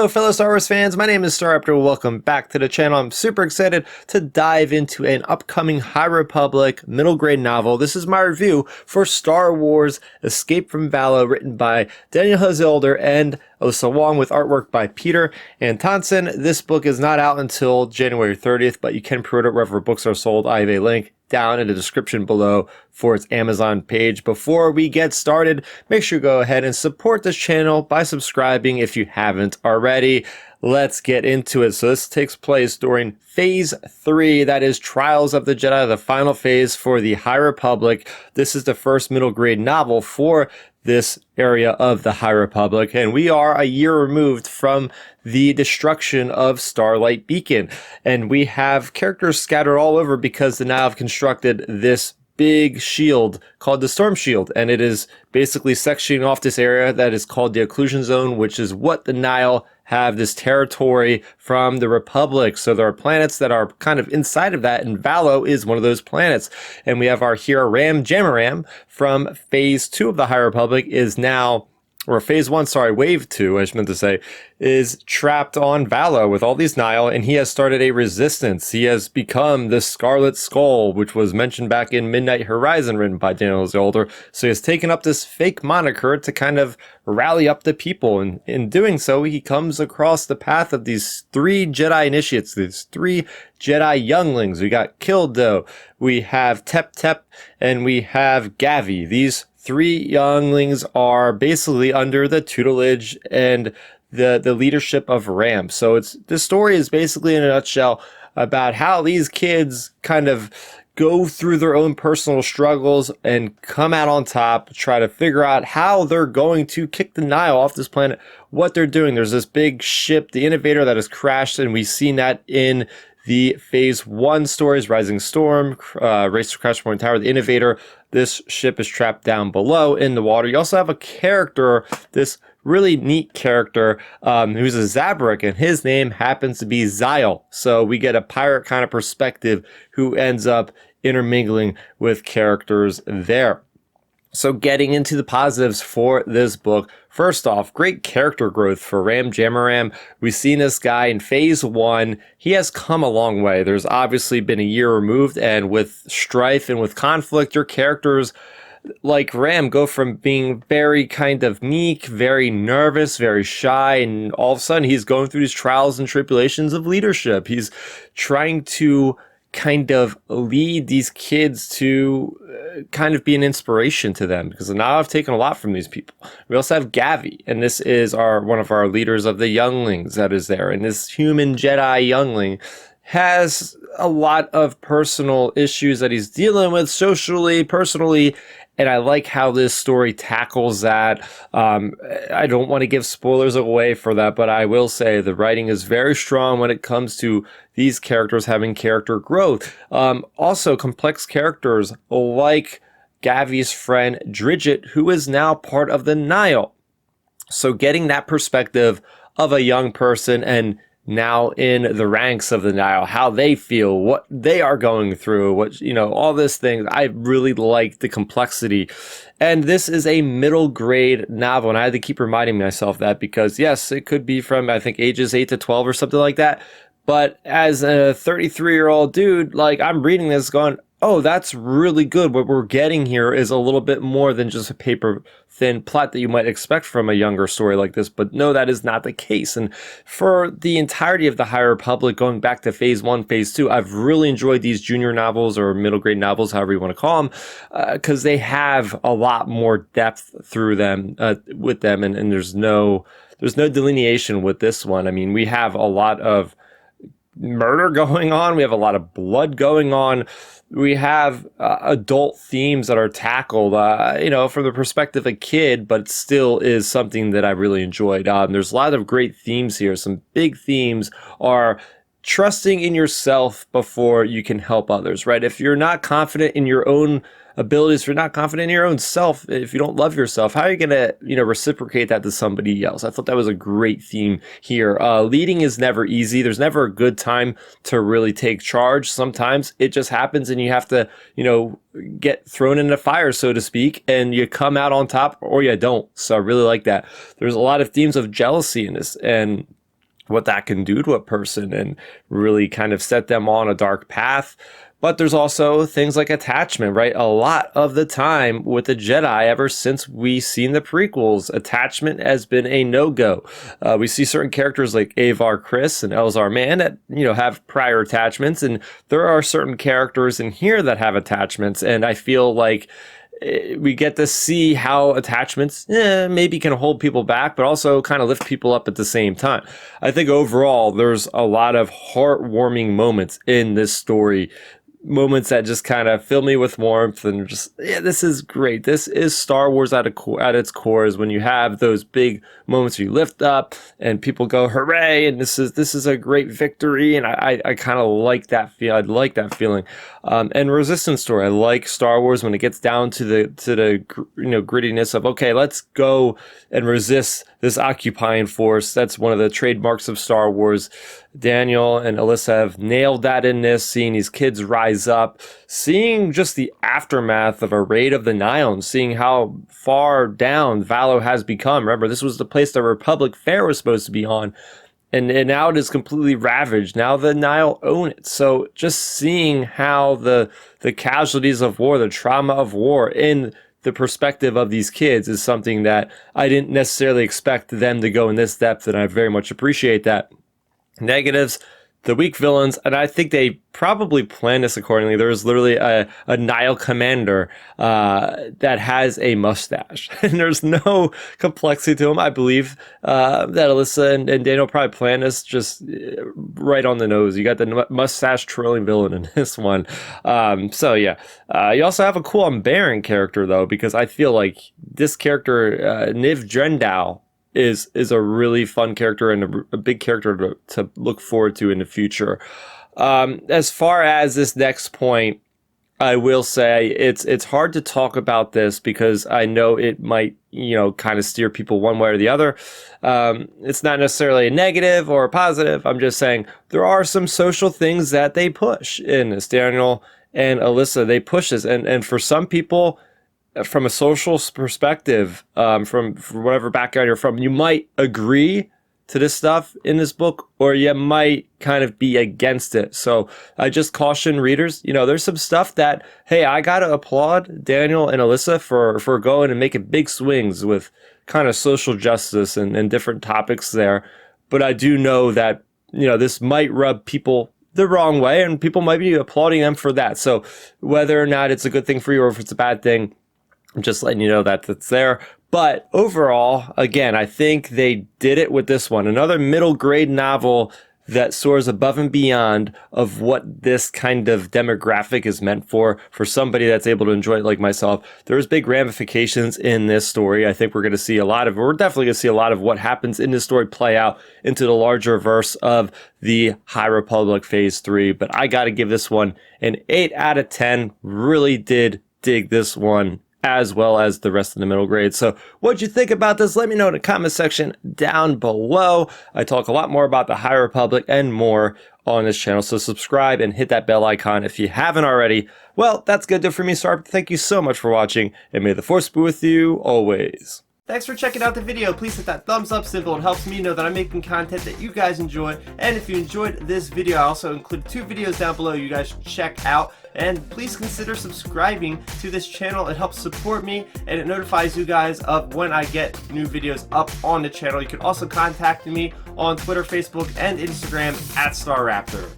Hello fellow Star Wars fans, my name is Staraptor. Welcome back to the channel. I'm super excited to dive into an upcoming High Republic middle grade novel. This is my review for Star Wars Escape from Valo, written by Nihil and Alyssa Wong, with artwork by Peter and Tonson. This book is not out until January 30th, but you can pre-order it wherever books are sold. I have a link down in the description below for its Amazon page. Before we get started, make sure you go ahead and support this channel by subscribing if you haven't already. Let's get into it. So this takes place during Phase 3, that is Trials of the Jedi, the final phase for the High Republic. This is the first middle grade novel for this area of the High Republic, and we are a year removed from the destruction of Starlight Beacon, and we have characters scattered all over because the Nihil have constructed this big shield called the Storm Shield, and it is basically sectioning off this area that is called the Occlusion Zone, which is what the Nihil have this territory from the Republic. So there are planets that are kind of inside of that, and Valo is one of those planets. And we have our hero Ram Jamaram from Phase 2 of the High Republic is now, or Phase 1, sorry, Wave 2, I meant to say, is trapped on Valo with all these Nihil, and he has started a resistance. He has become the Scarlet Skull, which was mentioned back in Midnight Horizon, written by Daniel Zolder. So he has taken up this fake moniker to kind of rally up the people, and in doing so, he comes across the path of these 3 Jedi initiates, these 3 Jedi younglings. We got Kildo, we have Tep Tep, and we have Gavi. These 3 younglings are basically under the tutelage and the leadership of Ram. So this story is basically, in a nutshell, about how these kids kind of go through their own personal struggles and come out on top, try to figure out how they're going to kick the Nihil off this planet, what they're doing. There's this big ship, the Innovator, that has crashed, and we've seen that in the Phase 1 stories, Rising Storm, Race to Crash Point Tower, the Innovator. This ship is trapped down below in the water. You also have a character, this really neat character, who's a Zabrak, and his name happens to be Zyle. So we get a pirate kind of perspective who ends up intermingling with characters there. So getting into the positives for this book, first off, great character growth for Ram Jamaram. We've seen this guy in Phase 1. He has come a long way. There's obviously been a year removed, and with strife and with conflict, your characters like Ram go from being very kind of meek, very nervous, very shy, and all of a sudden he's going through these trials and tribulations of leadership. He's trying to kind of lead these kids to kind of be an inspiration to them, because now I've taken a lot from these people. We also have Gavi, and this is one of our leaders of the younglings that is there, and this human Jedi youngling has a lot of personal issues that he's dealing with socially, personally, and I like how this story tackles that. I don't want to give spoilers away for that, but I will say the writing is very strong when it comes to these characters having character growth. Also, complex characters like Gavi's friend Dridget, who is now part of the Nihil. So getting that perspective of a young person and now in the ranks of the Nihil, how they feel, what they are going through, what, all this thing. I really like the complexity. And this is a middle grade novel, and I had to keep reminding myself that, because yes, it could be from, I think, ages 8 to 12 or something like that. But as a 33-year-old dude, like, I'm reading this going, oh, that's really good. What we're getting here is a little bit more than just a paper-thin plot that you might expect from a younger story like this. But no, that is not the case. And for the entirety of the High Republic, going back to Phase 1, Phase 2, I've really enjoyed these junior novels, or middle grade novels, however you want to call them, because they have a lot more depth through them, with them, and there's no delineation with this one. I mean, we have a lot of murder going on. We have a lot of blood going on. We have adult themes that are tackled, from the perspective of a kid, but still is something that I really enjoyed. There's a lot of great themes here. Some big themes are trusting in yourself before you can help others, right? If you're not confident in your own abilities, if you're not confident in your own self, if you don't love yourself, how are you going to, reciprocate that to somebody else? I thought that was a great theme here. Leading is never easy. There's never a good time to really take charge. Sometimes it just happens and you have to, get thrown in the fire, so to speak, and you come out on top or you don't. So I really like that. There's a lot of themes of jealousy in this, and what that can do to a person and really kind of set them on a dark path. But there's also things like attachment, right? A lot of the time with the Jedi, ever since we seen the prequels, attachment has been a no-go. We see certain characters like Avar Kriss and Elzar Mann that, have prior attachments, and there are certain characters in here that have attachments, and I feel like we get to see how attachments maybe can hold people back, but also kind of lift people up at the same time. I think overall, there's a lot of heartwarming moments in this story, moments that just kind of fill me with warmth and just, this is great. This is Star Wars at its core, is when you have those big moments you lift up and people go, hooray, and this is a great victory. And I kind of like that feel. I like that feeling. And Resistance story, I like Star Wars when it gets down to the grittiness of, okay, let's go and resist this occupying force. That's one of the trademarks of Star Wars. Daniel and Alyssa have nailed that in this, seeing these kids rise up, seeing just the aftermath of a raid of the Nihil, and seeing how far down Valo has become. Remember, this was the place the Republic Fair was supposed to be on, and now it is completely ravaged. Now the Nihil own it. So just seeing how the casualties of war, the trauma of war in the perspective of these kids is something that I didn't necessarily expect them to go in this depth, and I very much appreciate that. Negatives, the weak villains, and I think they probably planned this accordingly. There's literally a Nihil commander that has a mustache, and there's no complexity to him. I believe that Alyssa and Daniel probably planned this just right on the nose. You got the mustache trolling villain in this one. So yeah, you also have a cool Umbaran character though, because I feel like this character, Niv Drendow, is a really fun character and a big character to look forward to in the future. As far as this next point, I will say it's hard to talk about this because I know it might, kind of steer people one way or the other. It's not necessarily a negative or a positive. I'm just saying there are some social things that they push in this. Daniel and Alyssa, they push this. And for some people, from a social perspective, from whatever background you're from, you might agree to this stuff in this book, or you might kind of be against it. So I just caution readers, there's some stuff that, hey, I gotta applaud Daniel and Alyssa for going and making big swings with kind of social justice and different topics there. But I do know that, this might rub people the wrong way, and people might be applauding them for that. So whether or not it's a good thing for you or if it's a bad thing, I'm just letting you know that that's there. But overall, again, I think they did it with this one. Another middle grade novel that soars above and beyond of what this kind of demographic is meant for somebody that's able to enjoy it like myself. There's big ramifications in this story. I think we're definitely going to see a lot of what happens in this story play out into the larger verse of the High Republic Phase 3. But I got to give this one an 8 out of 10. Really did dig this one, as well as the rest of the middle grade. So what'd you think about this? Let me know in the comment section down below. I talk a lot more about the High Republic and more on this channel. So subscribe and hit that bell icon if you haven't already. Well, that's good for me, Star. Thank you so much for watching, and may the Force be with you always. Thanks for checking out the video. Please hit that thumbs up symbol. It helps me know that I'm making content that you guys enjoy. And if you enjoyed this video, I also include 2 videos down below you guys should check out. And please consider subscribing to this channel. It helps support me, and it notifies you guys of when I get new videos up on the channel. You can also contact me on Twitter, Facebook, and Instagram at StarRaptor.